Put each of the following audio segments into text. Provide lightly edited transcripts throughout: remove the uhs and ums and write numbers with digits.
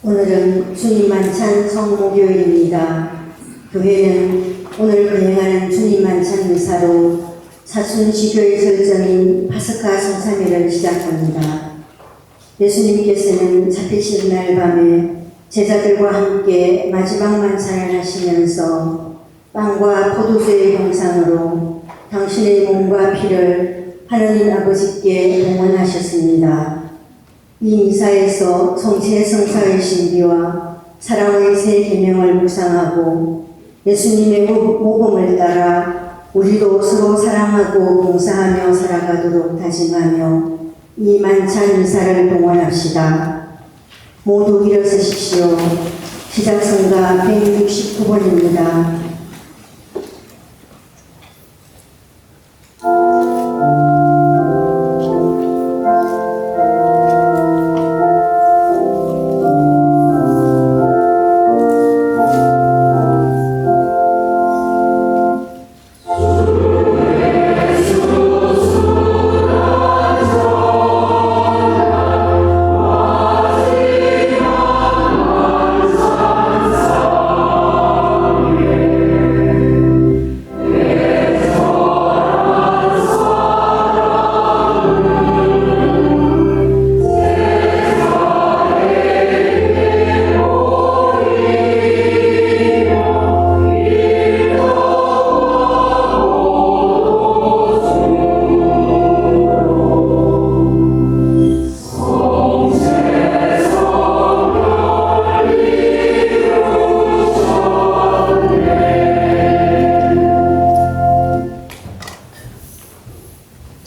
오늘은 주님 만찬 성목요일입니다. 교회는 오늘 거행하는 주님 만찬 미사로 사순지교의 절정인 파스카 성사절을 시작합니다. 예수님께서는 잡히시는 날 밤에 제자들과 함께 마지막 만찬을 하시면서 빵과 포도주의 형상으로 당신의 몸과 피를 하느님 아버지께 봉헌하셨습니다. 이 미사에서 성체 성사의 신비와 사랑의 세 계명을 묵상하고 예수님의 모범을 따라 우리도 서로 사랑하고 봉사하며 살아가도록 다짐하며 이 만찬 미사를 봉헌합시다. 모두 일어서십시오. 시작성가 169번입니다.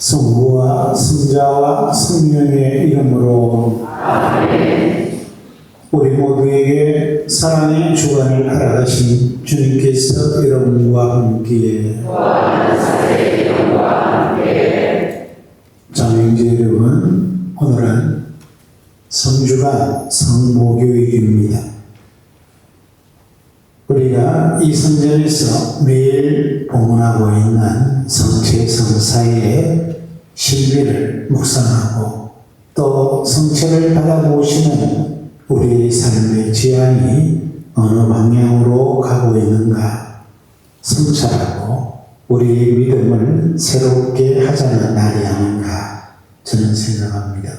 성부와 성자와 성령의 이름으로 아멘. 우리 모두에게 사랑의 주관을 알아가신 주님께서 여러분과 함께 자명제 여러분, 오늘은 성주간 성목요일입니다. 우리가 이 성전에서 매일 봉헌하고 있는 성체 성사의 신비를 묵상하고 또 성체를 받아보시는 우리의 삶의 지향이 어느 방향으로 가고 있는가 성찰하고 우리의 믿음을 새롭게 하자는 날이 아닌가 저는 생각합니다.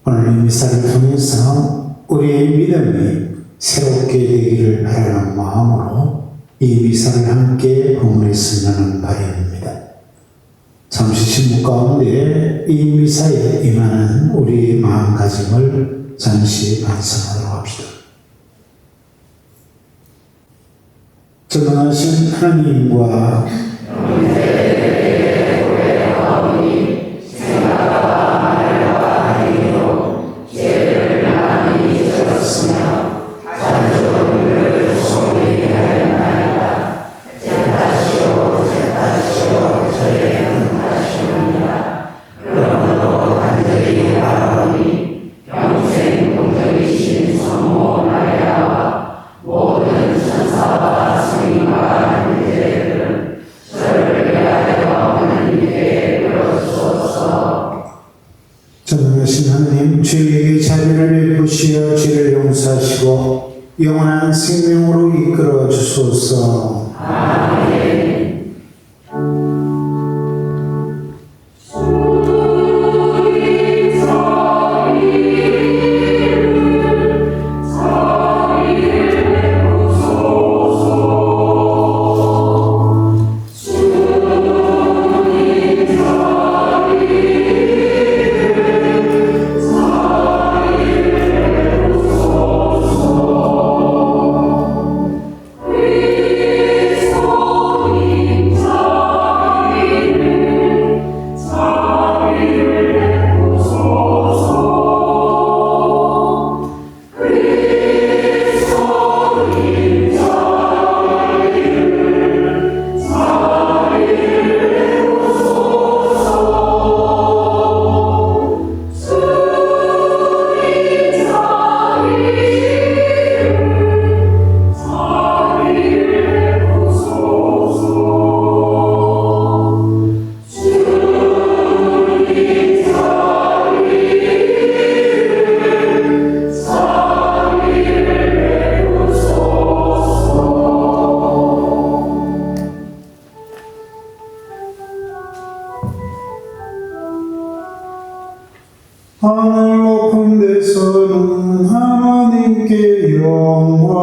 오늘 이 미사를 통해서 우리의 믿음이 새롭게 되기를 바라는 마음으로 이 미사를 함께 봉헌했으면 하는 바람입니다. 잠시 침묵 가운데 이 미사에 임하는 우리의 마음가짐을 잠시 반성하도록 합시다. 전능하신 하나님과 전능하신 하나님, 저희에게 자비를 베푸시어 죄를 용서하시고 영원한 생명으로 이끌어 주소서. 아멘. We 하늘 높은 데서는 하나님께 영광.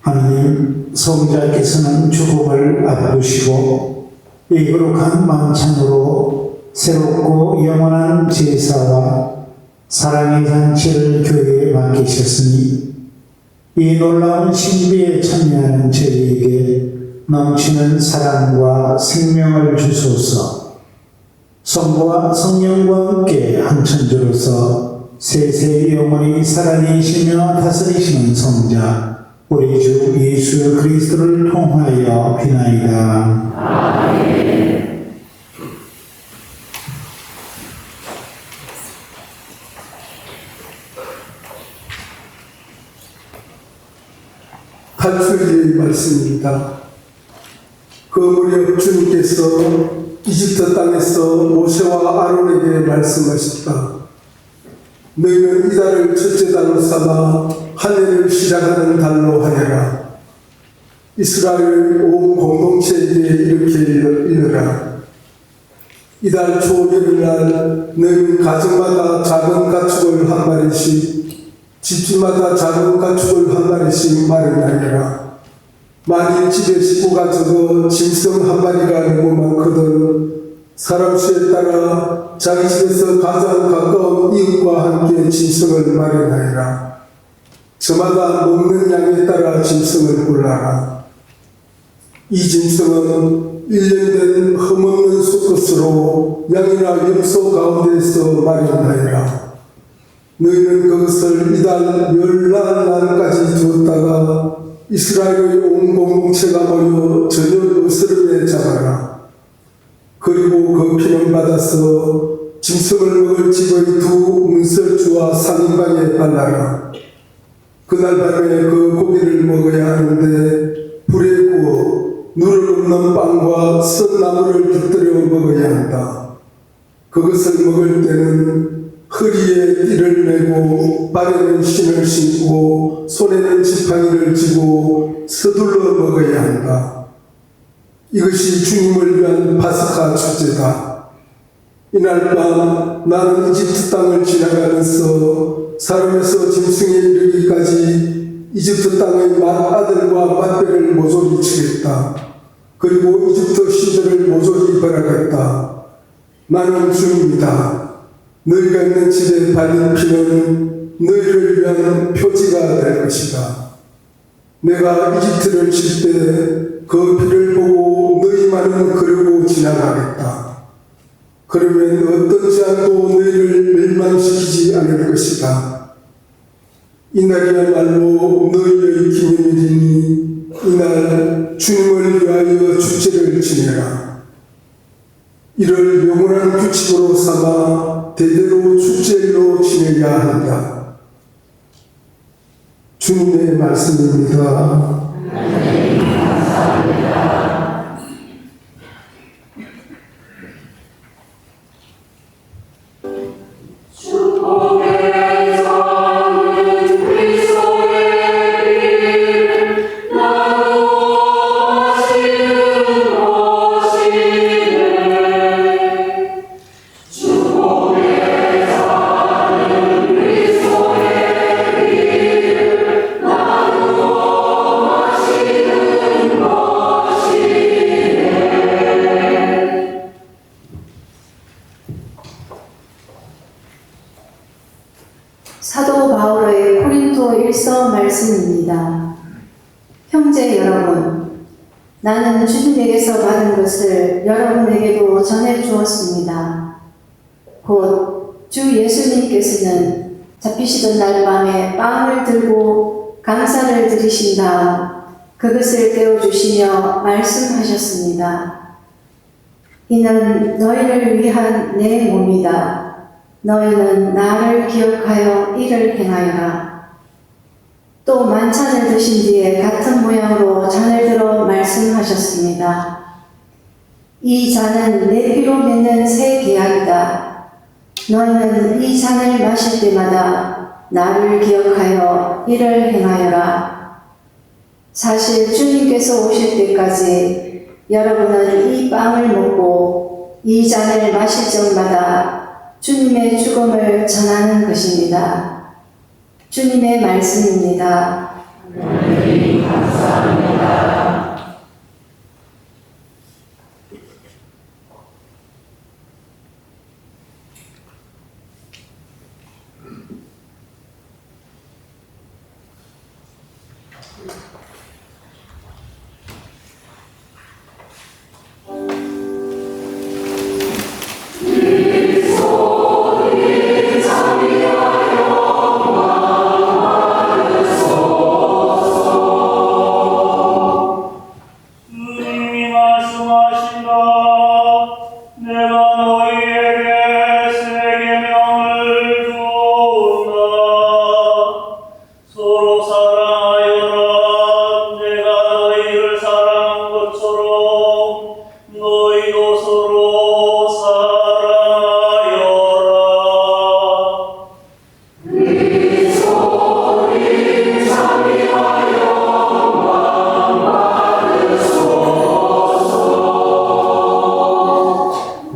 하나님, 성자께서는 죽음을 앞두시고 이 거룩한 만찬으로 새롭고 영원한 제사와 사랑의 잔치를 교회에 맡기셨으니 이 놀라운 신비에 참여하는 저희에게 넘치는 사랑과 생명을 주소서. 성부와 성령과 함께 한 천주로서 세세 영원히 살아계시며 다스리시는 성자 우리 주 예수 그리스도를 통하여 비나이다. 아멘. 탈출기의 말씀입니다. 그 무렵 주님께서 이집트 땅에서 모세와 아론에게 말씀하셨다. 너희는 이달을 첫째 달로 삼아 한 해를 시작하는 달로 하여라. 이스라엘 온 공동체에게 이렇게 이르라. 이달 초열날 너희는 가정마다 작은 가축을 한 마리씩, 집집마다 작은 가축을 한 마리씩 마련하여라. 만일 집에 식구가 적어 짐승 한 마리가 너무 많거든 사람 수에 따라 자기 집에서 가장 가까운 이웃과 함께 짐승을 마련하여라. 저마다 먹는 양에 따라 짐승을 골라라. 이 짐승은 1년 된 흠없는 수컷으로 양이나 염소 가운데서 마련하여라. 너희는 그것을 이달 14날까지 두었다가 이스라엘의 온 공동체가 모여 저녁 어스름에 잡아라. 그리고 그 피는 받아서 짐승을 먹을 집의 두 문설주와 상인방에 발라라. 그날 밤에 그 고기를 먹어야 하는데 불에 구워 누를 없는 빵과 썬나물을 곁들여 먹어야 한다. 그것을 먹을 때는 허리에 띠를 메고 발에는 신을 신고 손에는 지팡이를 쥐고 서둘러 먹어야 한다. 이것이 주님을 위한 파스카 축제다. 이날 밤 나는 이집트 땅을 지나가면서 사람에서 짐승에 이르기까지 이집트 땅의 맏아들과 맏배를 모조리 치겠다. 그리고 이집트 시절을 모조리 벌하겠다. 나는 주님이다. 너희가 있는 집에 발린 피는 너희를 위한 표지가 될 것이다. 내가 이집트를 칠 때 그 피를 보고 너희만은 그러고 지나가겠다. 그러면 어떤 재앙도 너희를 멸망시키지 않을 것이다. 이날이야말로 너희의 기념일이니 이날 주님을 위하여 축제를 지내라. 이를 영원한 규칙으로 삼아 대대로 축제로 지내야 한다. 주님의 말씀입니다. 사도 바울의 고린도 1서 말씀입니다. 형제 여러분, 나는 주님에게서 받은 것을 여러분에게도 전해 주었습니다. 곧 주 예수님께서는 잡히시던 날 밤에 빵을 들고 감사를 드리신 다음 그것을 떼어주시며 말씀하셨습니다. 이는 너희를 위한 내 몸이다. 너희는 나를 기억하여 이를 행하여라. 또 만찬을 드신 뒤에 같은 모양으로 잔을 들어 말씀하셨습니다. 이 잔은 내 피로 맺는 새 계약이다. 너희는 이 잔을 마실 때마다 나를 기억하여 이를 행하여라. 사실 주님께서 오실 때까지 여러분은 이 빵을 먹고 이 잔을 마실 적마다 주님의 죽음을 전하는 것입니다. 주님의 말씀입니다. 하나님 감사합니다.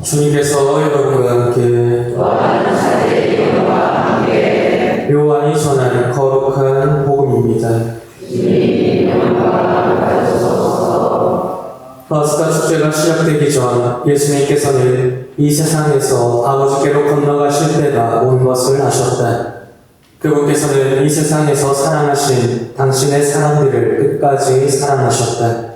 주님께서 여러분과 함께 요한이 전하는 거룩한 복음입니다. 파스카 축제가 시작되기 전 예수님께서는 이 세상에서 아버지께로 건너가실 때가 온 것을 아셨다. 그분께서는 이 세상에서 사랑하신 당신의 사람들을 끝까지 사랑하셨다.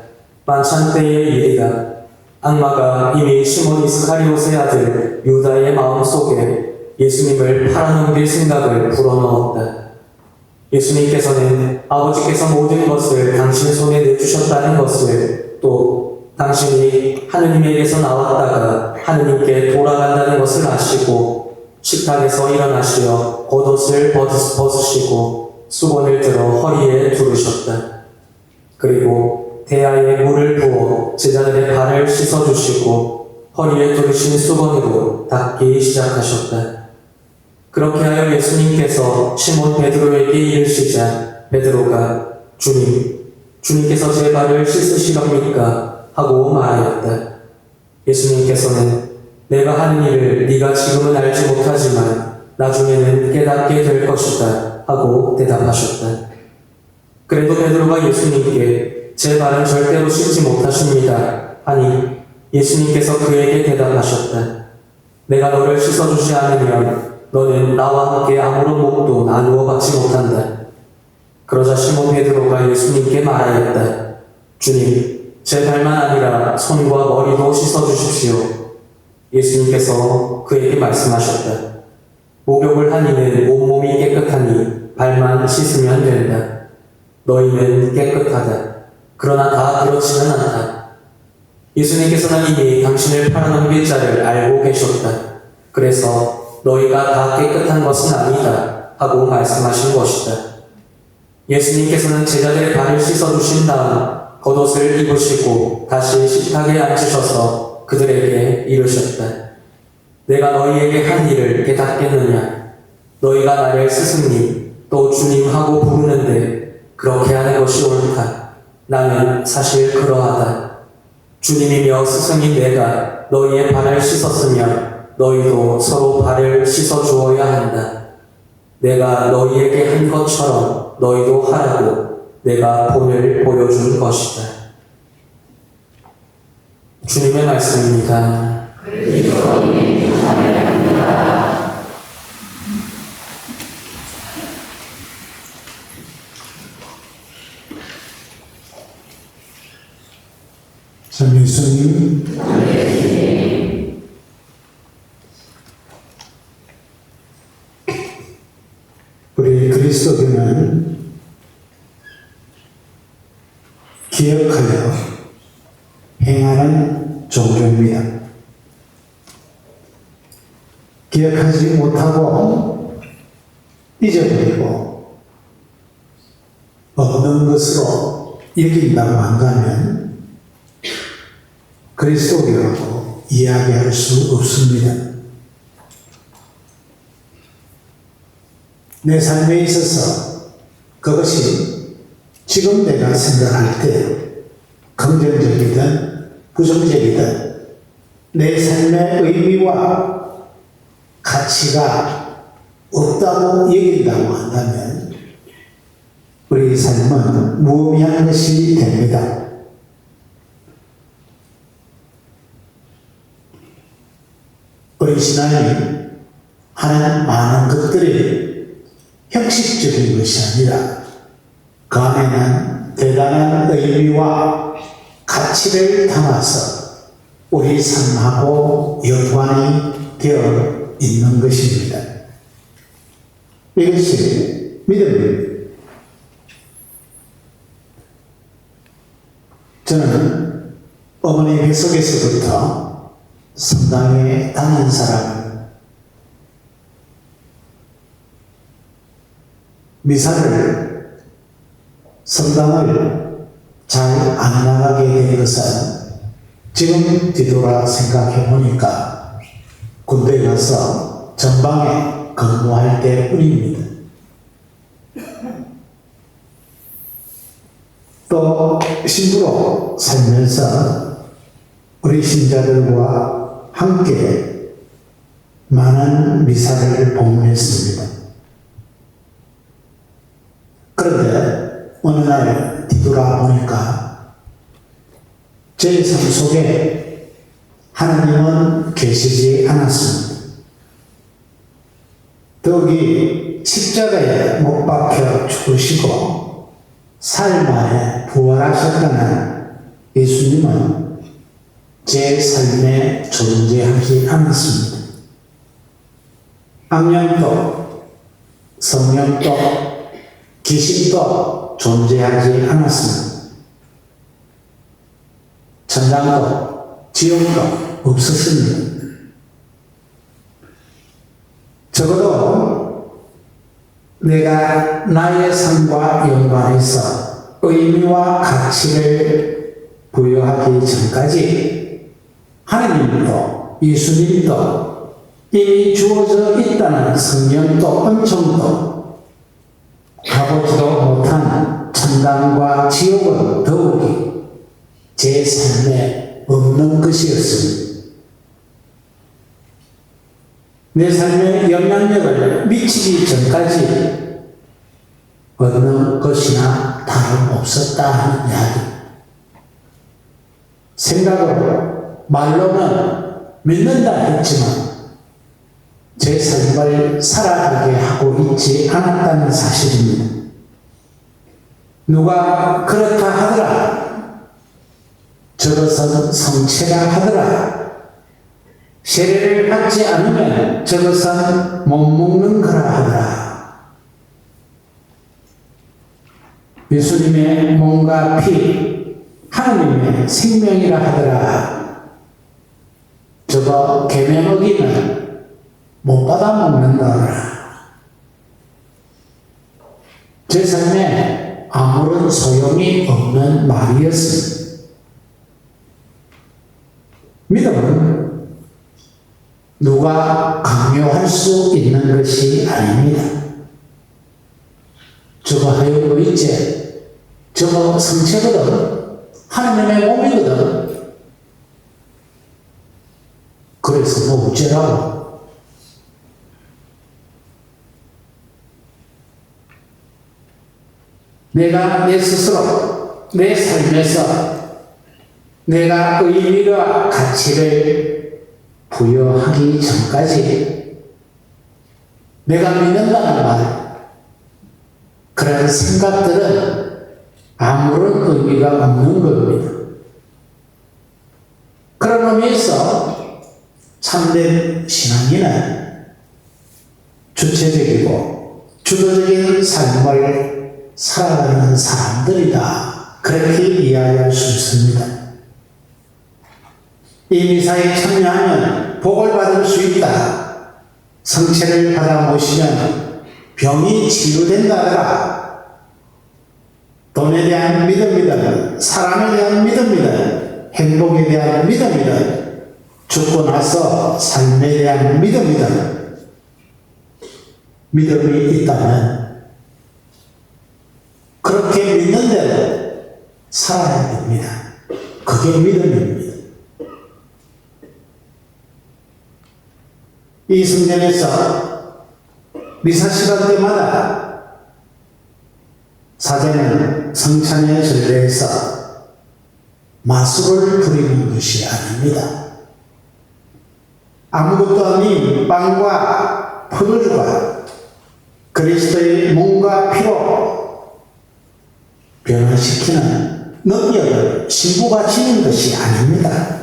만찬 때의 일이다. 악마가 이미 시몬 이스카리옷의 아들 유다의 마음속에 예수님을 팔아넘길 생각을 불어넣었다. 예수님께서는 아버지께서 모든 것을 당신 손에 내주셨다는 것을, 또 당신이 하느님에게서 나왔다가 하느님께 돌아간다는 것을 아시고 식탁에서 일어나시어 겉옷을 벗으시고 수건을 들어 허리에 두르셨다. 그리고 대야에 물을 부어 제자들의 발을 씻어주시고 허리에 두르신 수건으로 닦기 시작하셨다. 그렇게 하여 예수님께서 시몬 베드로에게 이르시자 베드로가 주님께서 제 발을 씻으시렵니까? 하고 말하였다. 예수님께서는 내가 하는 일을 네가 지금은 알지 못하지만 나중에는 깨닫게 될 것이다 하고 대답하셨다. 그래도 베드로가 예수님께 제 발은 절대로 씻지 못하십니다 하니 예수님께서 그에게 대답하셨다. 내가 너를 씻어주지 않으면 너는 나와 함께 아무런 몫도 나누어 받지 못한다. 그러자 시몬 베드로가 예수님께 말하였다. 주님, 제 발만 아니라 손과 머리도 씻어주십시오. 예수님께서 그에게 말씀하셨다. 목욕을 한 이는 온몸이 깨끗하니 발만 씻으면 된다. 너희는 깨끗하다. 그러나 다 그렇지는 않다. 예수님께서는 이미 당신을 팔아넘길 자를 알고 계셨다. 그래서 너희가 다 깨끗한 것은 아니다 하고 말씀하신 것이다. 예수님께서는 제자들의 발을 씻어주신 다음 겉옷을 입으시고 다시 식탁에 앉으셔서 그들에게 이르셨다. 내가 너희에게 한 일을 깨닫겠느냐? 너희가 나를 스승님 또 주님 하고 부르는데 그렇게 하는 것이 옳다. 나는 사실 그러하다. 주님이며 스승인 내가 너희의 발을 씻었으면 너희도 서로 발을 씻어주어야 한다. 내가 너희에게 한 것처럼 너희도 하라고 내가 본을 보여준 것이다. 주님의 말씀입니다. 참 예수님, 우리 그리스도교는 기억하여 행하는 종교입니다. 기억하지 못하고 잊어버리고 없는 것으로 여긴다고 한다면 그리스도교라고 이야기할 수 없습니다. 내 삶에 있어서 그것이 지금 내가 생각할 때 긍정적이든 부정적이든 내 삶의 의미와 가치가 없다고 여긴다고 한다면 우리 삶은 무의미한 것이 됩니다. 우리 신앙이 하는 많은 것들이 형식적인 것이 아니라 그 안에는 대단한 의미와 가치를 담아서 우리 삶하고 연관이 되어 있는 것입니다. 이것이 믿음입니다. 저는 어머니 뱃속에서부터 성당에 다닌 사람은 미사를, 성당을 잘 안 나가게 된 것은 지금 뒤돌아 생각해 보니까 군대 가서 전방에 근무할 때 뿐입니다. 또 신부로 살면서 우리 신자들과 함께 많은 미사를 봉헌했습니다. 그런데 어느 날 뒤돌아보니까 제 삶 속에 하나님은 계시지 않았습니다. 더욱이 십자가에 못 박혀 죽으시고 사흘 부활하셨다는 예수님은 제 삶에 존재하지 않았습니다. 악령도 성령도 귀신도 존재하지 않았습니다. 천당도 지옥도 없었습니다. 적어도 내가 나의 삶과 연관해서 의미와 가치를 부여하기 전까지 하나님도 예수님도 이미 주어져 있다는 성령도 은총도 가보지도 못한 천당과 지옥은 더욱이 제 삶에 없는 것이었습니다. 내 삶에 영향력을 미치기 전까지 어느 것이나 다름없었다 하는 이야기. 생각으로, 말로는 믿는다 했지만 제 삶을 살아가게 하고 있지 않았다는 사실입니다. 누가 그렇다 하더라, 저것은 성체가 하더라, 세례를 받지 않으면 저것은 못 먹는 거라 하더라, 예수님의 몸과 피, 하나님의 생명이라 하더라, 저거 계명 어기면 못 받아 먹는다더라. 제 삶에 아무런 소용이 없는 말이었습니다. 믿음은 누가 강요할 수 있는 것이 아닙니다. 저거 하여도 있지, 저거 성체거든, 하나님의 몸이거든, 그래서 뭐 어쩌라고. 내가 내 스스로 내 삶에서 내가 의미와 가치를 부여하기 전까지 내가 믿는다는 말, 그런 생각들은 아무런 의미가 없는 겁니다. 그런 의미에서 참된 신앙인은 주체적이고 주도적인 삶을 살아가는 사람들이다, 그렇게 이해할 수 있습니다. 이 미사에 참여하면 복을 받을 수 있다, 성체를 받아 모시면 병이 치유된다더라, 돈에 대한 믿음이든 사람에 대한 믿음이든 행복에 대한 믿음이든 죽고 나서 삶에 대한 믿음이든 믿음이 있다면 그렇게 믿는 대로 살아야 됩니다. 그게 믿음입니다. 이 성전에서 미사 시간 때마다 사제는 성찬의 전례에서 마술을 부리는 것이 아닙니다. 아무것도 아닌 빵과 포도주가 그리스도의 몸과 피로 변화시키는 능력을 신부가 지닌 것이 아닙니다.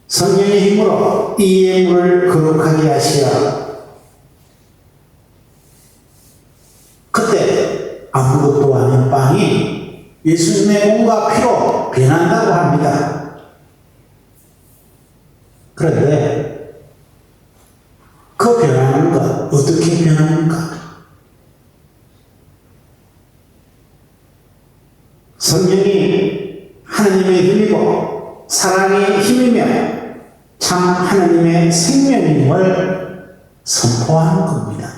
성령의 힘으로 이 예물을 거룩하게 하시어 그때 아무것도 아닌 빵이 예수님의 몸과 피로 변한다고 합니다. 그런데 그 변하는 것, 어떻게 변합니까? 성령이 하나님의 힘이고 사랑의 힘이며 참 하나님의 생명임을 선포하는 겁니다.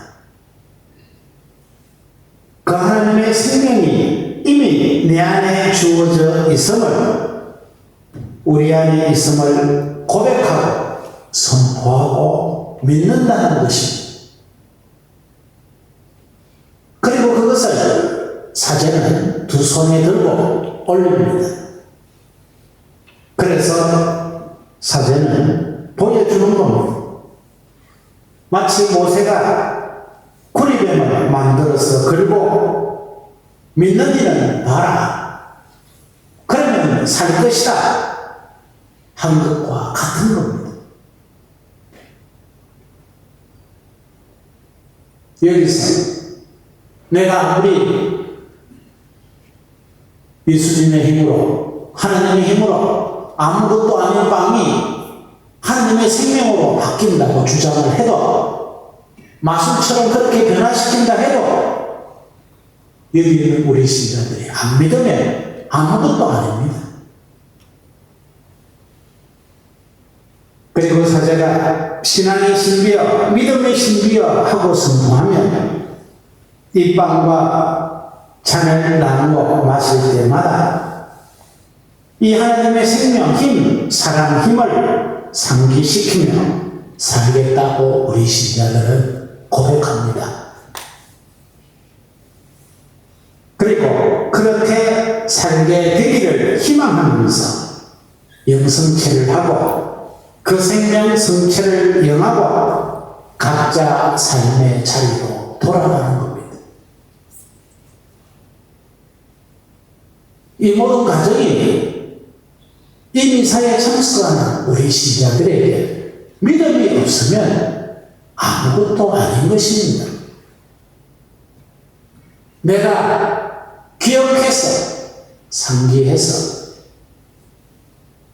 그 하나님의 생명이 이미 내 안에 주어져 있음을, 우리 안에 있음을 고백하고 선포하고 믿는다는 것입니다. 그리고 그것을 사제는 두 손에 들고 올립니다. 그래서 사제는 보여주는 겁니다. 마치 모세가 구리뱀을 만들어서 그리고 믿는 이는 봐라, 그러면 살 것이다 한 것과 같은 겁니다. 여기서 내가 아무리 예수님의 힘으로, 하나님의 힘으로 아무것도 아닌 빵이 하나님의 생명으로 바뀐다고 주장을 해도, 마술처럼 그렇게 변화시킨다 해도 여기 있는 우리 신자들이 안 믿으면 아무것도 아닙니다. 그리고 사제가 신앙의 신비여, 믿음의 신비여 하고 선포하면 이 빵과 잔을 나누어 마실 때마다 이 하나님의 생명 힘, 사랑 힘을 상기시키며 살겠다고 우리 신자들은 고백합니다. 그리고 그렇게 살게 되기를 희망하면서 영성체를 하고 그 생명 성체를 영하고 각자 삶의 자리로 돌아가는 겁니다. 이 모든 과정이 이 미사에 참석하는 우리 신자들에게 믿음이 없으면 아무것도 아닌 것입니다. 내가 기억해서 상기해서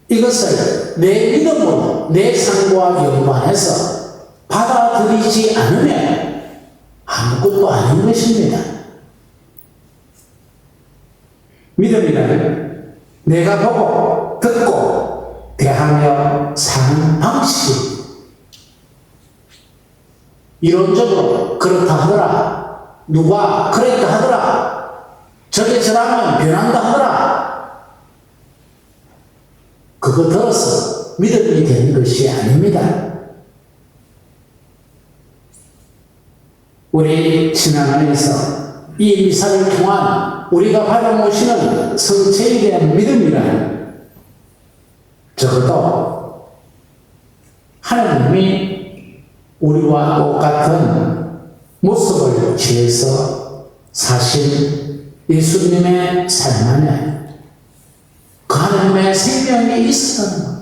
이것을 내 믿음으로 내 삶과 연관해서 받아들이지 않으면 아무것도 아닌 것입니다. 믿음이란 내가 보고 듣고 대하며 사는 방식이 이론적으로 그렇다 하더라, 누가 그랬다 하더라, 저게 저라면 변한다 하더라, 그거 들어서 믿음이 되는 것이 아닙니다. 우리 신앙 안에서 이 미사를 통한 우리가 받아 모시는 성체에 대한 믿음이란 적어도 하나님이 우리와 똑같은 모습을 취해서 사신 예수님의 삶 안에 그 하나님의 생명이 있었다는 것.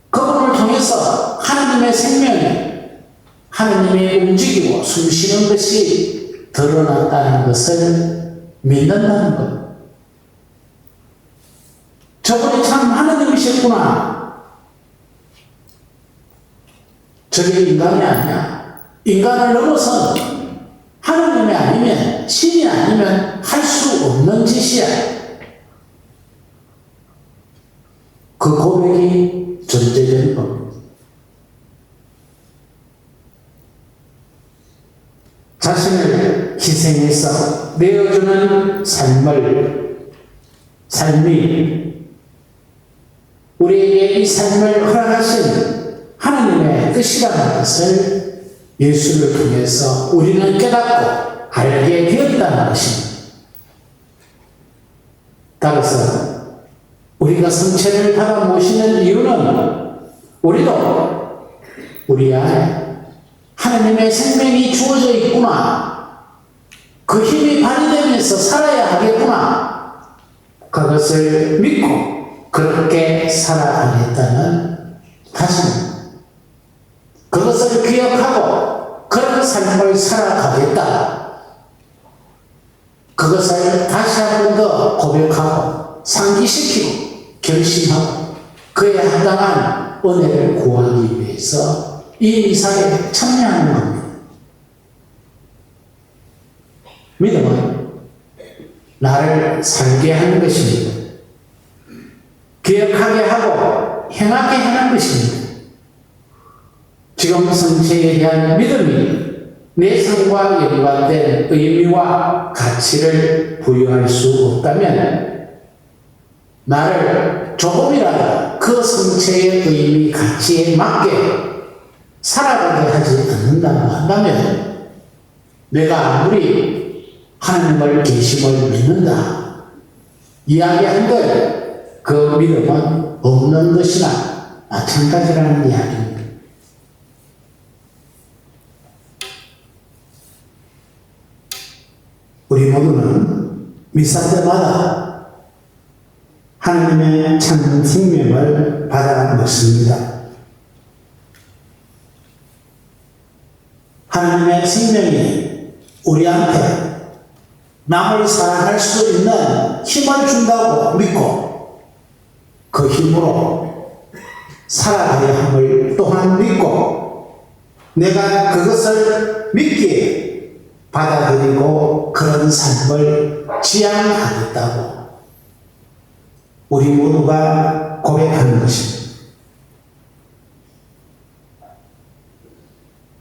그분을 통해서 하나님의 생명이 하나님이 움직이고 숨쉬는 것이 드러났다는 것을 믿는다는 것. 저분이 참 하나님이셨구나. 저게 인간이 아니야. 인간을 넘어선 하나님이 아니면, 신이 아니면 할 수 없는 짓이야. 그 고백이 존재되는 겁니다. 자신을 희생해서 내어주는 삶이 우리에게 이 삶을 허락하신 하나님의 뜻이라는 것을 예수를 통해서 우리는 깨닫고 알게 되었다는 것입니다. 따라서 우리가 성체를 받아 모시는 이유는 우리도 우리 안에 하나님의 생명이 주어져 있구나, 그 힘이 발휘되면서 살아야 하겠구나, 그것을 믿고 그렇게 살아가겠다는 다짐, 그것을 기억하고 그런 삶을 살아가겠다, 그것을 다시 한 번 더 고백하고 상기시키고 결심하고 그에 합당한 은혜를 구하기 위해서 이 미사에 참여하는 겁니다. 믿음은 나를 살게 하는 것입니다. 기억하게 하고 행하게 하는 것입니다. 지금 성체에 대한 믿음이 내 삶과 연관된 의미와 가치를 부여할 수 없다면 나를 조금이라도 그 성체의 의미, 가치에 맞게 살아가게 하지 않는다고 한다면 내가 아무리 하나님을 계심을 믿는다 이야기한들 그 믿음은 없는 것이나 마찬가지라는 이야기입니다. 우리 모두는 미사 때마다 하나님의 참 생명을 받아 먹습니다. 하나님의 생명이 우리한테 남을 사랑할 수 있는 힘을 준다고 믿고 그 힘으로 살아가야 함을 또한 믿고 내가 그것을 믿기에 받아들이고 그런 삶을 지향하겠다고 우리 모두가 고백하는 것입니다.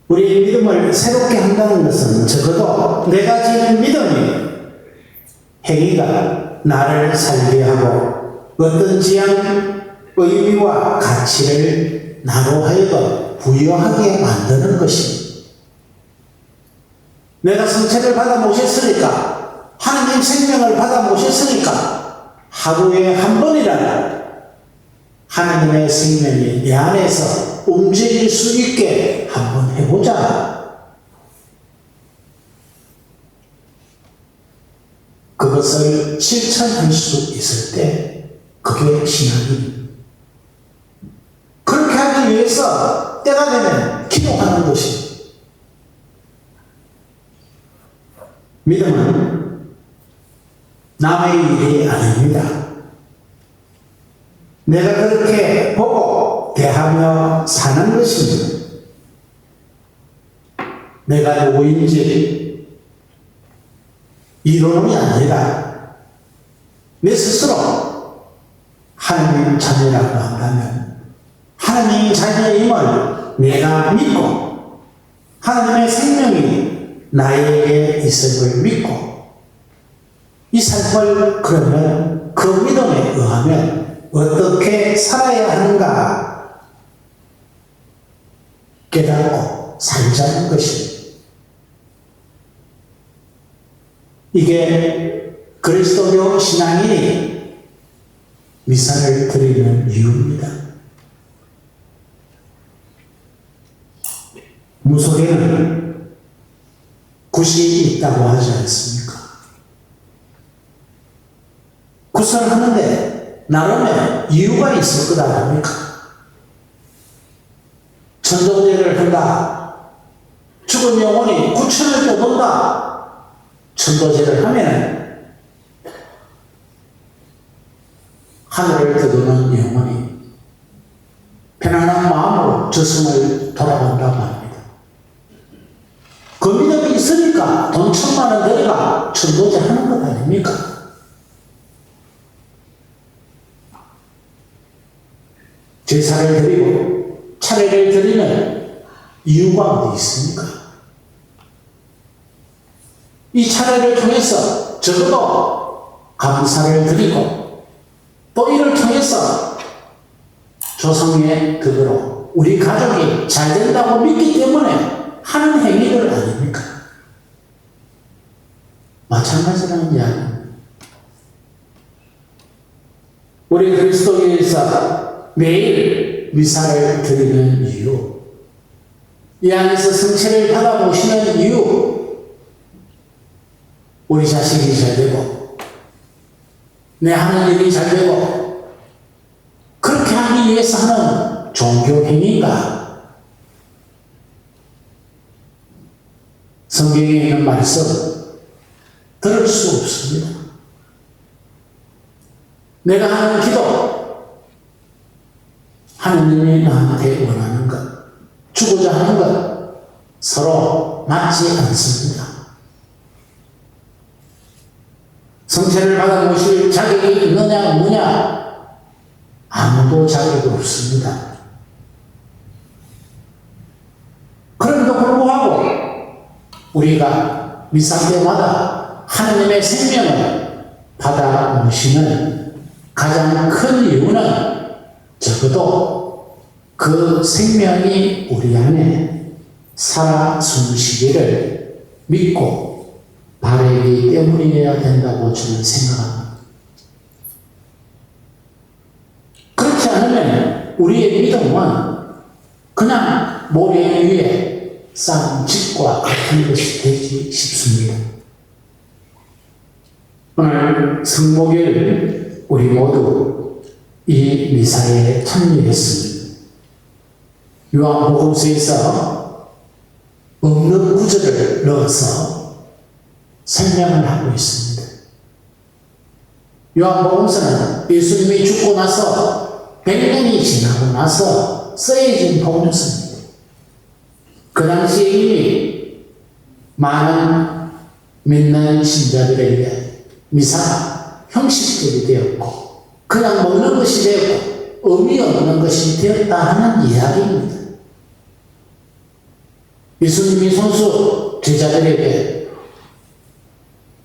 우리의 믿음을 새롭게 한다는 것은 적어도 내가 지닌 믿음이 행위가 나를 살게 하고 어떤 지향, 의미와 가치를 나로 하여금 부여하게 만드는 것입니다. 내가 성체를 받아 모셨으니까, 하나님 생명을 받아 모셨으니까 하루에 한 번이라도 하나님의 생명이 내 안에서 움직일 수 있게 한번 해보자. 그것을 실천할 수 있을 때 그게 신앙입니다. 그렇게 하기 위해서 때가 되면 기도하는 것입니다. 믿음은 남의 일이 아닙니다. 내가 그렇게 보고 대하며 사는 것입니다. 내가 누구인지 이론이 아니라 내 스스로 하나님 자녀라고 한다면 하나님 자녀임을 내가 믿고 하나님의 생명이 나에게 있음을 믿고 이 삶을 그러면 그 믿음에 의하면 어떻게 살아야 하는가 깨닫고 살자는 것입니다. 이게 그리스도교 신앙인이 미사를 드리는 이유입니다. 무속에는 굿이 있다고 하지 않습니까? 굿을 하는데 나름의 이유가 있을 거다 아닙니까? 천도제를 한다. 죽은 영혼이 구천을 떠돈다. 천도제를 하면 하늘을 떠도는 영혼이 편안한 마음으로 저승을 돌아간다고 합니다. 그 믿음이 있으니까 돈 1,000,000원 들여가 천도제 하는 것 아닙니까? 제사를 드리고 차례를 드리는 이유가 어디 있습니까? 이 차례를 통해서 적어도 감사를 드리고 또 이를 통해서 조상의 그거로 우리 가족이 잘 된다고 믿기 때문에 하는 행위들 아닙니까? 마찬가지라는 이야기입니다. 우리 그리스도교에서 매일 미사를 드리는 이유, 이 안에서 성체를 받아보시는 이유, 우리 자식이 잘 되고 내 하는 일이 잘 되고 그렇게 하기 위해서 하는 종교 행위인가? 성경에 있는 말씀 들을 수 없습니다. 내가 하는 기도, 하느님이 나한테 원하는 것, 주고자 하는 것 서로 맞지 않습니다. 성체를 받아 모실 자격이 있느냐 없느냐 아무도 자격이 없습니다. 그럼에도 불구하고 우리가 미사 때마다 하느님의 생명을 받아 모시는 가장 큰 이유는 적어도 그 생명이 우리 안에 살아 숨쉬기를 믿고 바라기 때문이어야 된다고 저는 생각합니다. 그렇지 않으면 우리의 믿음은 그냥 모래 위에 쌓은 집과 같은 것이 되지 싶습니다. 오늘 성목일 우리 모두 이 미사에 참여했습니다. 요한복음서에서 없는 구절을 넣어서 설명을 하고 있습니다. 요한복음서는 예수님이 죽고 나서 100년이 지나고 나서 쓰여진 복음서입니다. 그 당시에 이미 많은 믿는 신자들에게 미사가 형식적이 되었고 그냥 먹는 것이 되었고 의미 없는 것이 되었다 하는 이야기입니다. 예수님이 손수 제자들에게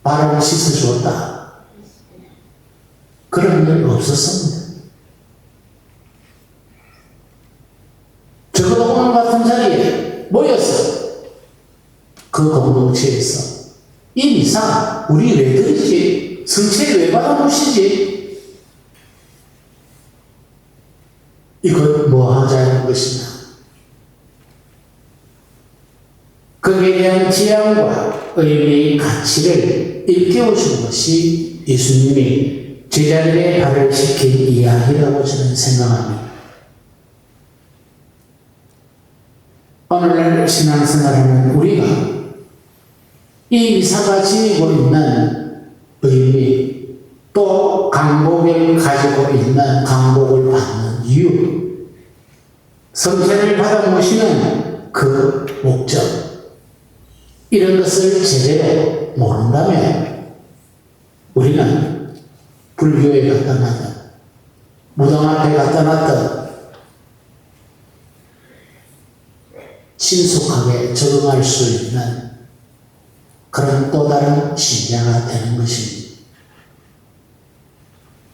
발을 씻어주었다. 그런 일 없었습니다. 적어도 오늘 같은 자리에 모여서 그 공동체에서 이 미사 우리 왜 드리지? 성체를 왜 받아보시지? 이걸 뭐 하자는 것이냐? 거기에 대한 지향과 의미, 가치를 일깨워 준 것이 예수님이 제자들의 발을 씻긴 이야기라고 저는 생각합니다. 오늘날 신앙생활하는 우리가 이 미사가 지니고 있는 의미, 또 강복을 가지고 있는 강복을 받는 이유, 성찬을 받아 모시는 그 목적, 이런 것을 제대로 모른다면 우리는 불교에 갖다 놨든 무당 앞에 갖다 놨든 신속하게 적응할 수 있는 그런 또 다른 신자가 되는 것입니다.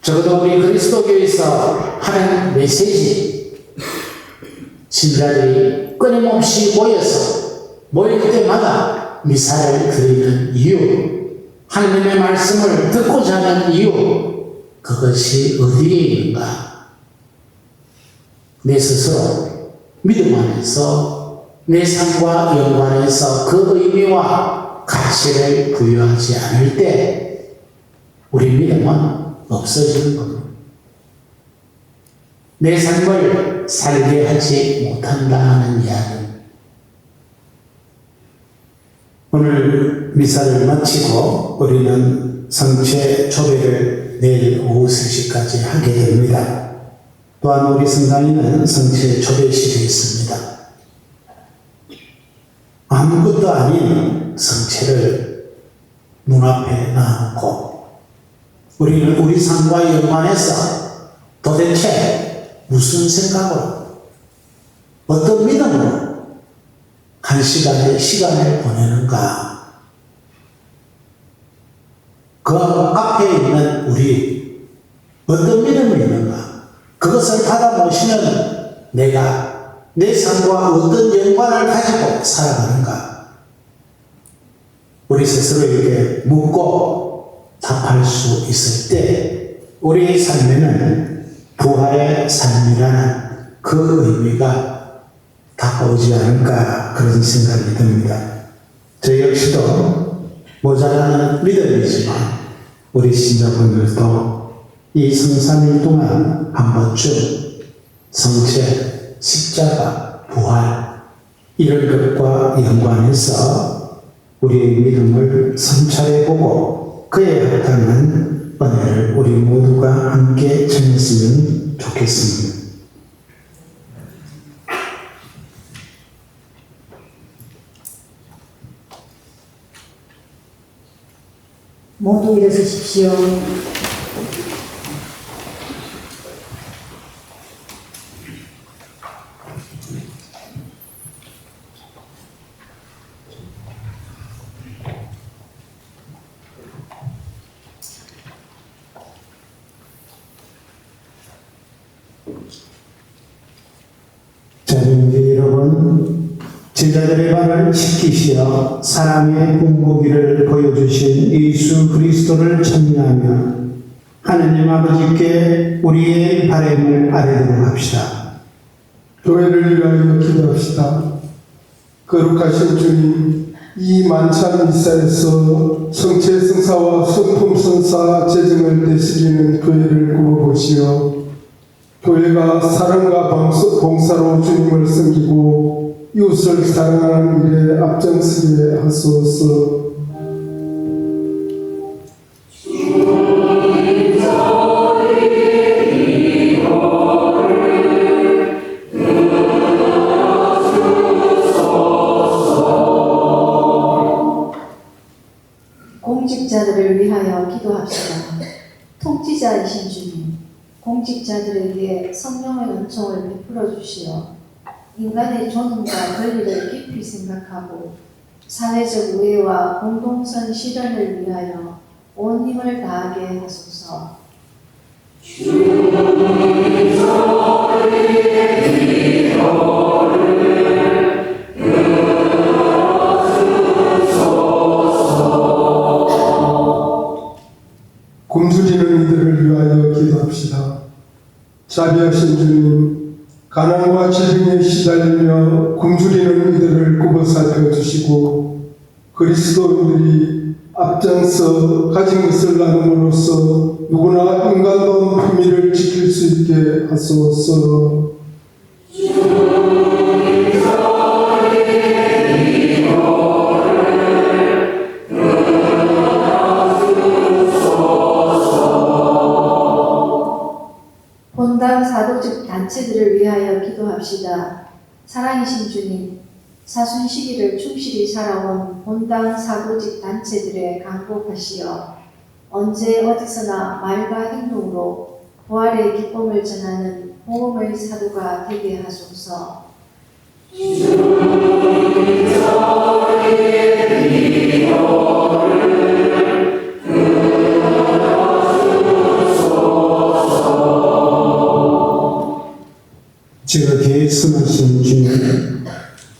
적어도 우리 그리스도교에서 하는 메시지, 신자들이 끊임없이 모일 때마다 미사를 드리는 이유, 하나님의 말씀을 듣고자 하는 이유, 그것이 어디에 있는가? 내 스스로 믿음 안에서 내 삶과 연관해서 그 의미와 가치를 부여하지 않을 때 우리 믿음은 없어지는 겁니다. 내 삶을 살게 하지 못한다는 이야기입니다. 오늘 미사를 마치고 우리는 성체 초배를 내일 오후 3시까지 하게 됩니다. 또한 우리 성당에는 성체 초배실이 있습니다. 아무것도 아닌 성체를 눈앞에 놔놓고 우리는 우리 삶과 연관해서 도대체 무슨 생각으로 어떤 믿음으로 한 시간을 보내는가? 그 앞에 있는 우리 어떤 믿음이 있는가? 그것을 받아 모시는 내가 내 삶과 어떤 연관을 가지고 살아가는가? 우리 스스로에게 묻고 답할 수 있을 때 우리의 삶에는 부활의 삶이라는 그 의미가 다가오지 않을까 그런 생각이 듭니다. 저 역시도 모자라는 믿음이지만 우리 신자분들도 이 성삼일 동안 한 번쯤 성체, 십자가, 부활 이런 것과 연관해서 우리의 믿음을 성찰해보고 그에 합당한 은혜를 우리 모두가 함께 전했으면 좋겠습니다. 모두 일어서십시오. 자, 이제 여러분, 제자들의 발을 씻기시어 사랑의 분고기를 보여주신 예수 그리스도를 찬양하며 하느님 아버지께 우리의 바람을 아뢰도록 합시다. 교회를 위하여 기도합시다. 거룩하신 주님, 이 만찬 미사에서 성체 성사와 성품 성사 재정을 되시기는 교회를 구워보시어 교회가 사랑과 봉사로 주님을 섬기고 이웃을 사랑하는 일에 앞장서게 하소서. 공직자들을 위하여 기도합시다. 통치자이신 주님, 공직자들에게 성령의 은총을 베풀어 주시어 인간의 존엄과 권리를 깊이 생각하고 사회적 우애와 공동선 실현을 위하여 온 힘을 다하게 하소서. 굶주리는 이들을 위하여 기도합시다. 자비하신 주님, 가난과 질병에 시달리며 굶주리는 이들을 굽어 살펴주시고 그리스도인들이 앞장서 가진 것을 나눔으로써 누구나 인간다운 품위를 지킬 수 있게 하소서. 본당 사도직 단체들을 위하여 기도합시다. 사랑이신 주님, 사순 시기를 충실히 살아온 본당 사도직 단체들에 간곡하시어 언제 어디서나 말과 행동으로 부활의 기쁨을 전하는 복음의 사도가 되게 하소서. 지극히 선하신 주님,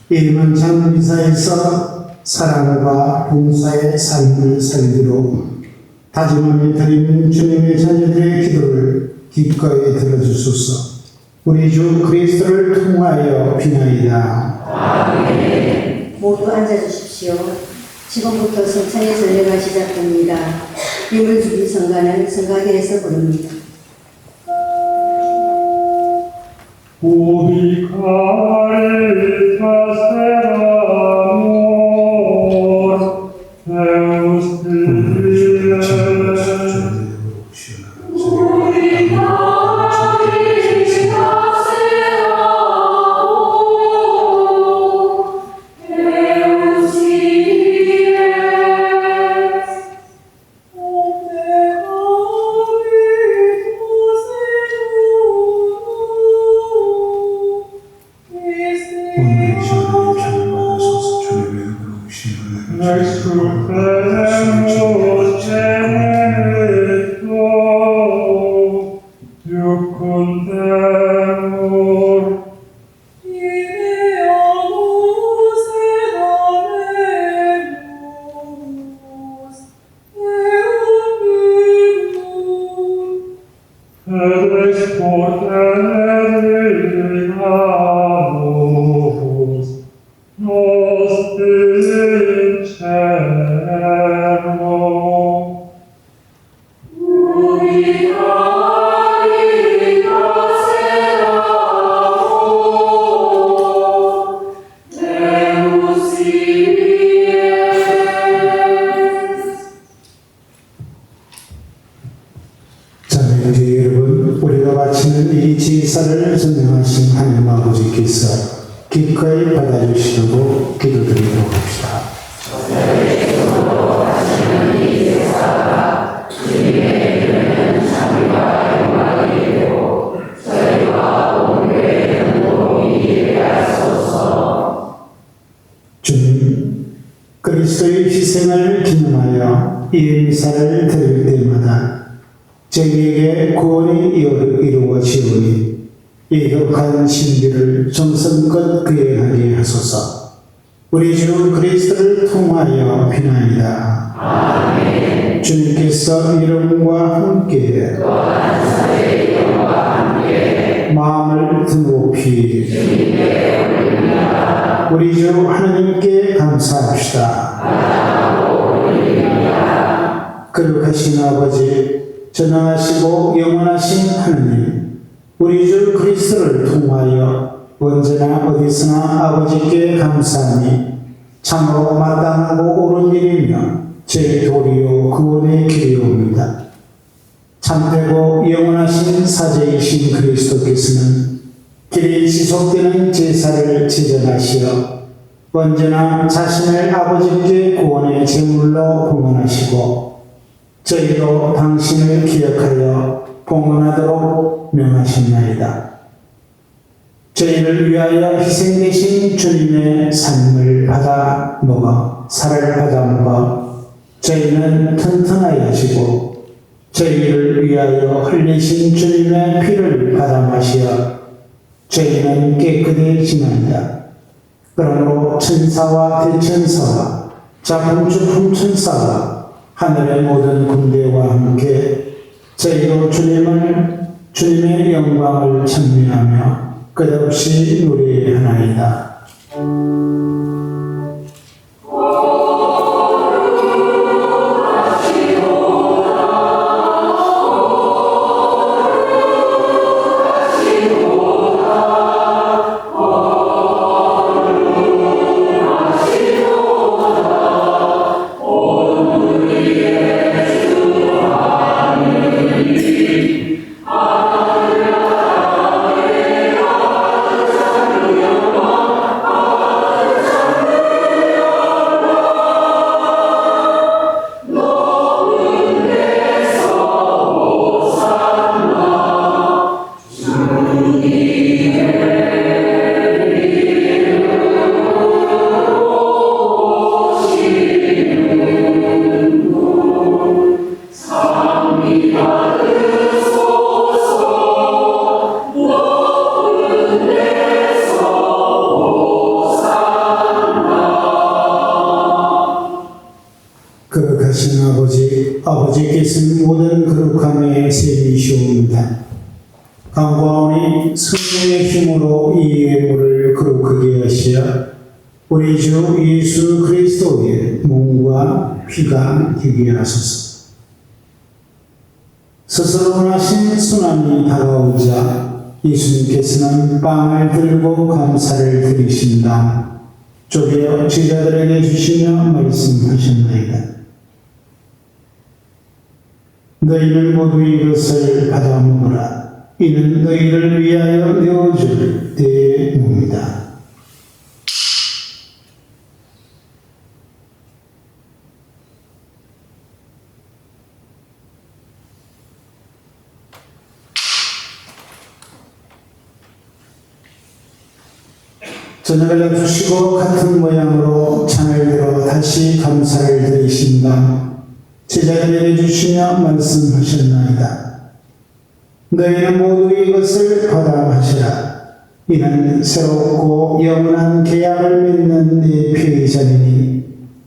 이름은 장미사에서 사랑과 봉사의 삶을 살기로 다짐하며 드리는 주님의 자녀들의 기도를 기꺼이 들어주소서. 우리 주 그리스도를 통하여 비나이다. 아멘. 모두 앉아주십시오. 지금부터 성찬의 전례가 시작됩니다. 힘을 주기 성가는 성가대에서 부릅니다. 우리 카리타스 아모르 데우스 우리 카리타스 아모르 데우스 자매의 여러분, 우리가 바치는 이 제사를 선정하신 하나님 아버지께서 기꺼이 받아주시려고 기도드리도록 합시다. 주님, 그리스도의 희생을 기념하여 이 미사를 드릴 때마다 저희에게 구원이 이루어지오니 이 격한 신비를 정성껏 구현하게 하소서. 우리 주 그리스도를 통하여 비나이다. 아멘. 주님께서 이름과 함께 마음을 드높이 우리 주 하나님께 감사합시다. 거룩하신 아버지, 전능하시고 영원하신 하나님, 우리 주 그리스도를 통하여 언제나 어디서나 아버지께 감사하니 참으로 마땅하고 옳은 일이며 제 도리요 구원의 길이옵니다. 참되고 영원하신 사제이신 그리스도께서는 길이 지속되는 제사를 지정하시어 언제나 자신을 아버지께 구원의 제물로 봉헌하시고 저희도 당신을 기억하여 봉헌하도록 명하셨나이다. 저희를 위하여 희생되신 주님의 삶을 받아 먹어 살을 받아 먹어 저희는 튼튼하게 하시고 저희를 위하여 흘리신 주님의 피를 받아 마시어 저희는 깨끗해지나이다. 그러므로 천사와 대천사와 자금주품 천사와 하늘의 모든 군대와 함께 저희도 주님의 영광을 찬미하며 끝없이 노래하나이다. 거룩하신 아버지께서는 모든 거룩함의 셈이시옵니다. 간구하오니 성령의 힘으로 이 예물을 거룩하게 하시어 우리 주 예수 그리스도의 몸과 피가 되게 하소서. 스스로 하신 순환이 다가오자 예수님께서는 빵을 들고 감사를 드리신 다음 쪼개어 제자들에게 주시며 말씀하셨나이다. 너희는 모두 이것을 받아 먹으라. 이는 너희를 위하여 내어줄 내 몸이다. 저녁을 내주시고 같은 모양으로 잔을 들어 다시 감사를 드리신 다음 제자들에게 주시며 말씀하셨나이다. 너희는 모두 이것을 받아 마시라. 이는 새롭고 영원한 계약을 맺는 내 피의 잔이니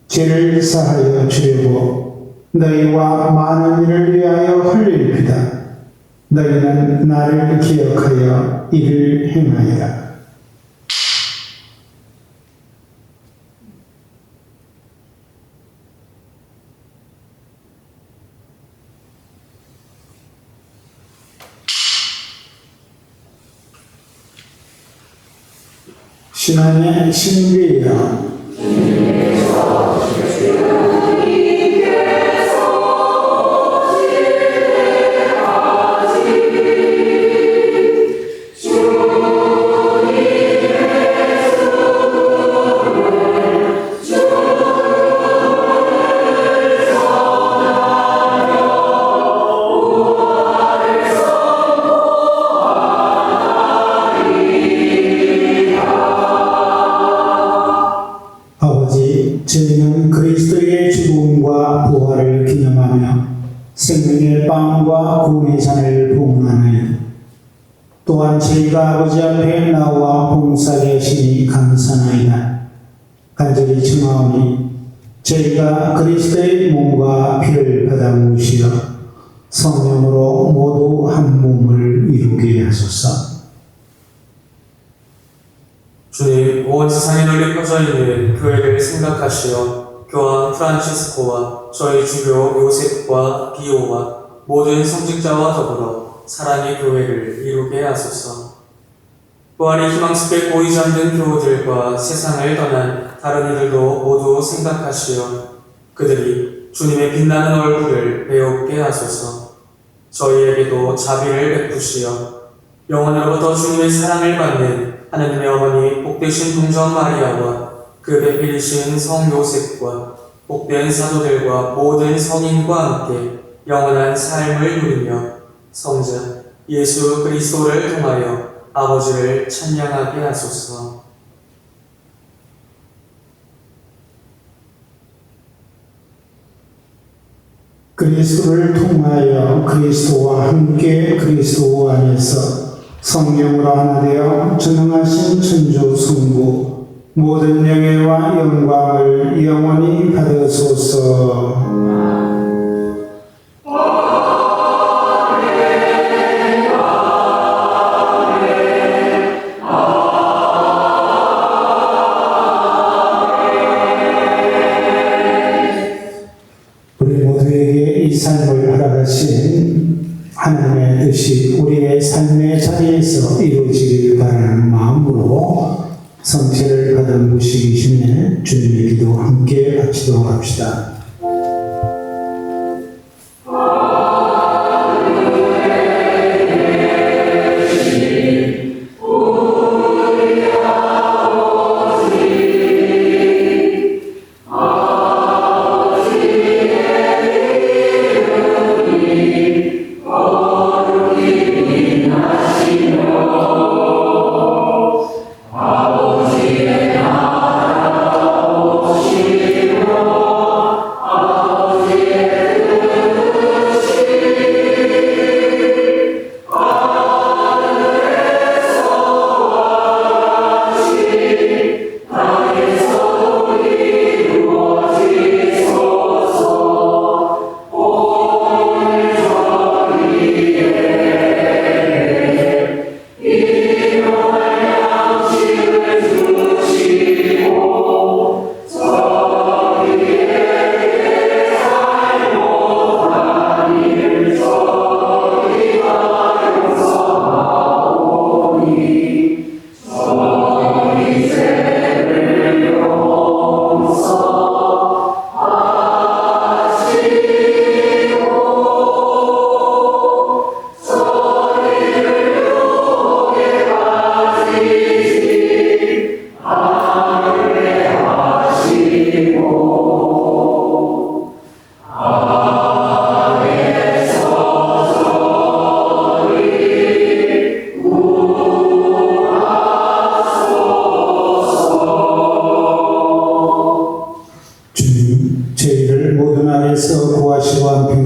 죄를 사하여 주려고 너희와 많은 이를 위하여 흘릴 피다. 너희는 나를 기억하여 이를 행하여라. 신앙의 신비야. 저희는 그리스도의 죽음과 부활을 기념하며 생명의 빵과 구원의 잔을 봉헌하나이다. 또한 저희가 아버지 앞에 나와 봉사하게 하시니 감사나이다. 간절히 청하오니 저희가 그리스도의 몸과 피를 받아 모시어 성령으로 모두 한 몸을 이루게 하소서. 주님, 온 세상에 널리 퍼져 있는 교회를 생각하시어 교황 프란치스코와 저희 주교 요셉과 비오와 모든 성직자와 더불어 사랑의 교회를 이루게 하소서. 부활의 희망스럽게 보이지 않는 교우들과 세상을 떠난 다른 이들도 모두 생각하시어 그들이 주님의 빛나는 얼굴을 배우게 하소서. 저희에게도 자비를 베푸시어 영원으로부터 주님의 사랑을 받는 하나님의 어머니 복되신 동정 마리아와 그 배필이신 성 요셉과 복된 사도들과 모든 성인과 함께 영원한 삶을 누리며 성자 예수 그리스도를 통하여 아버지를 찬양하게 하소서. 그리스도를 통하여 그리스도와 함께 그리스도 안에서 성령으로 하나 되어 전능하신 천주 성부 모든 영예와 영광을 영원히 받으소서. 우리 모두에게 이 삶을 허락하신 하나님의 뜻이 우리의 삶의 자리에서 이루어지길 바라는 마음으로 성체를 받은 무식이심에 주님의 기도 함께 바치도록 합시다.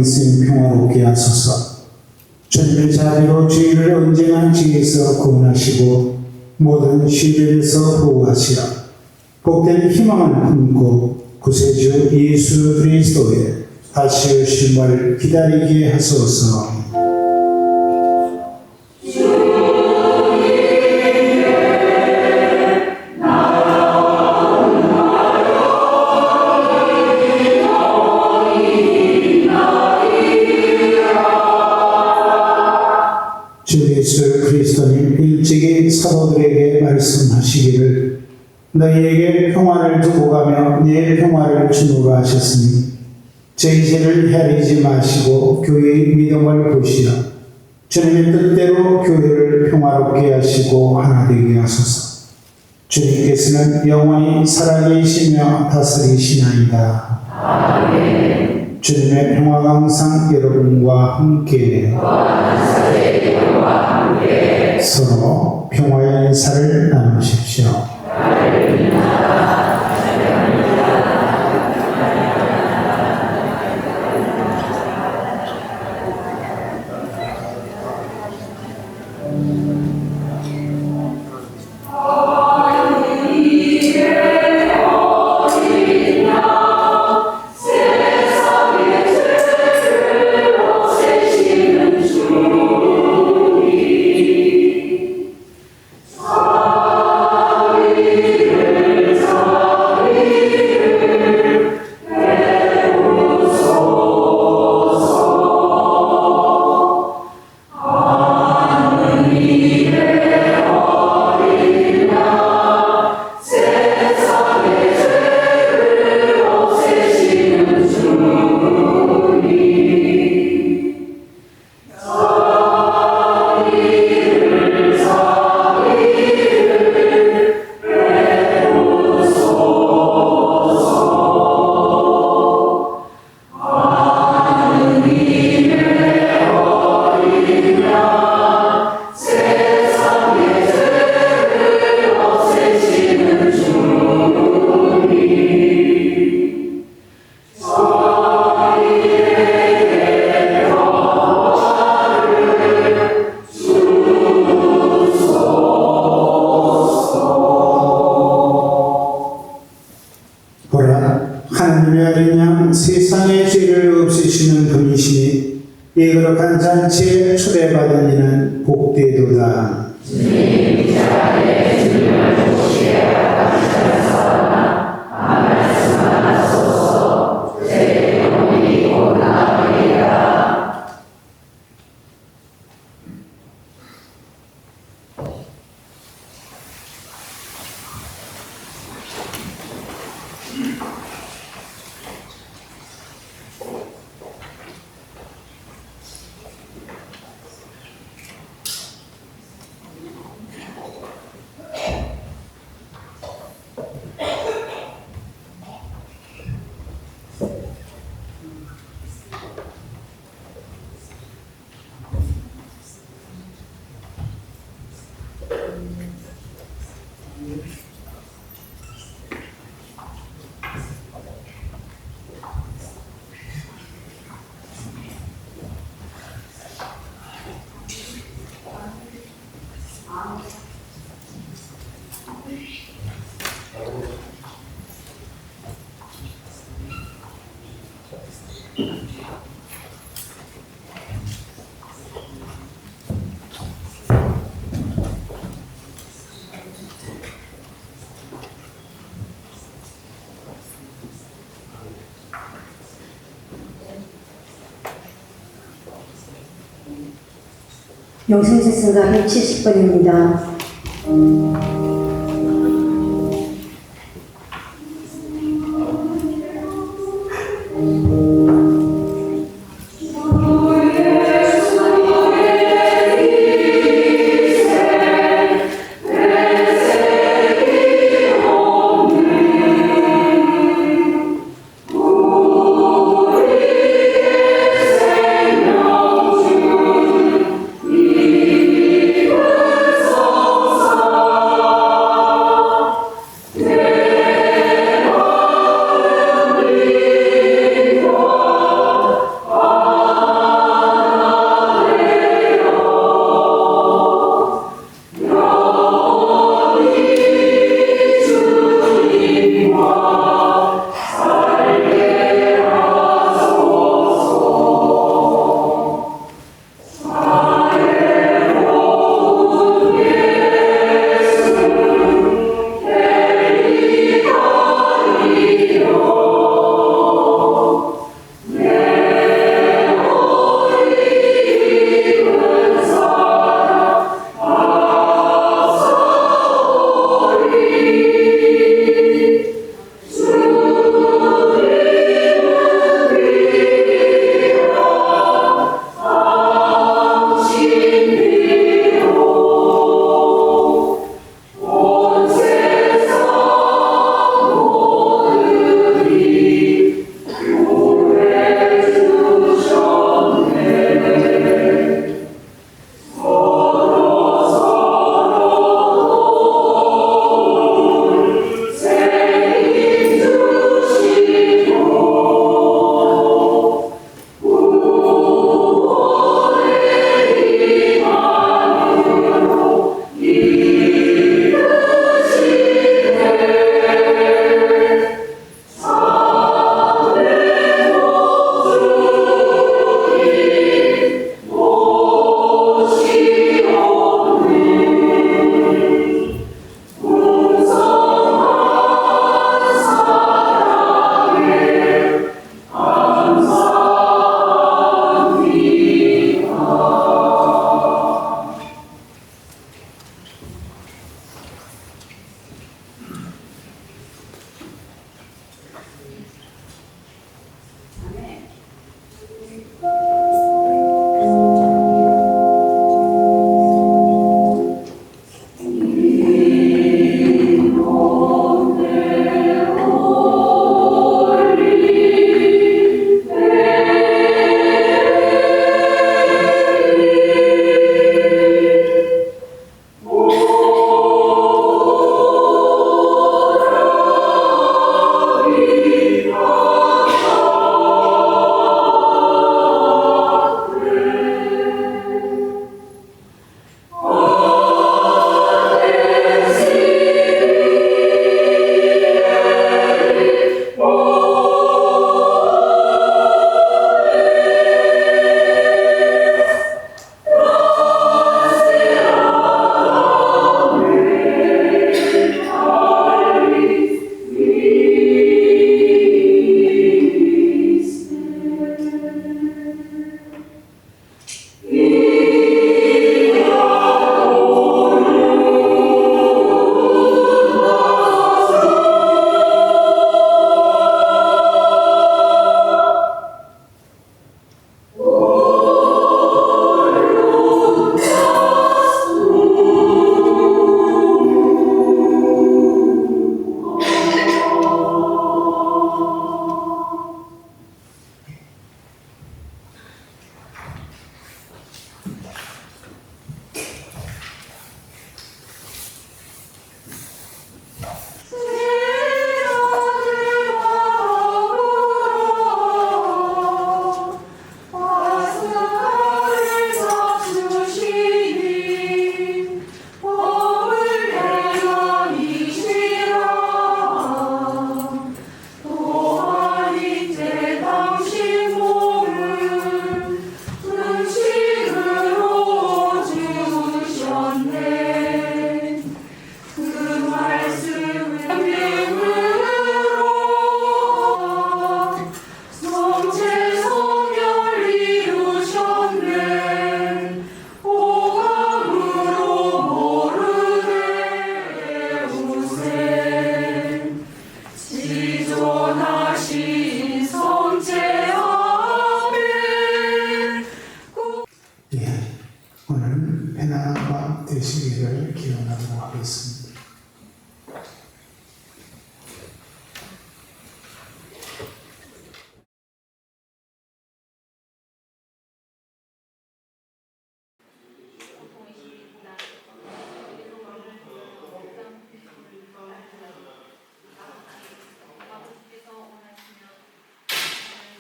평생 평화롭게 하소서. 주님의 자비로 저희를 언제나 지에서 구원하시고 모든 시련에서 보호하시어 복된 희망을 품고 구세주 예수 그리스도의 다시 오심을 기다리게 하소서. 예수 그리스도님 일찍이 사도들에게 말씀하시기를 너희에게 평화를 두고 가며 내 평화를 주노라 하셨으니 저희 죄를 헤아리지 마시고 교회의 믿음을 보시어 주님의 뜻대로 교회를 평화롭게 하시고 하나 되게 하소서. 주님께서는 영원히 살아계시며 다스리시나이다. 아멘. 주님의 평화가 항상 여러분과 함께 서로 평화의 인사를 나누십시오. 주 그냥 세상의 죄를 없애시는 분이시니 이 거룩한 잔치에 초대받은 이는 복되도다. 영생제성가 170번입니다.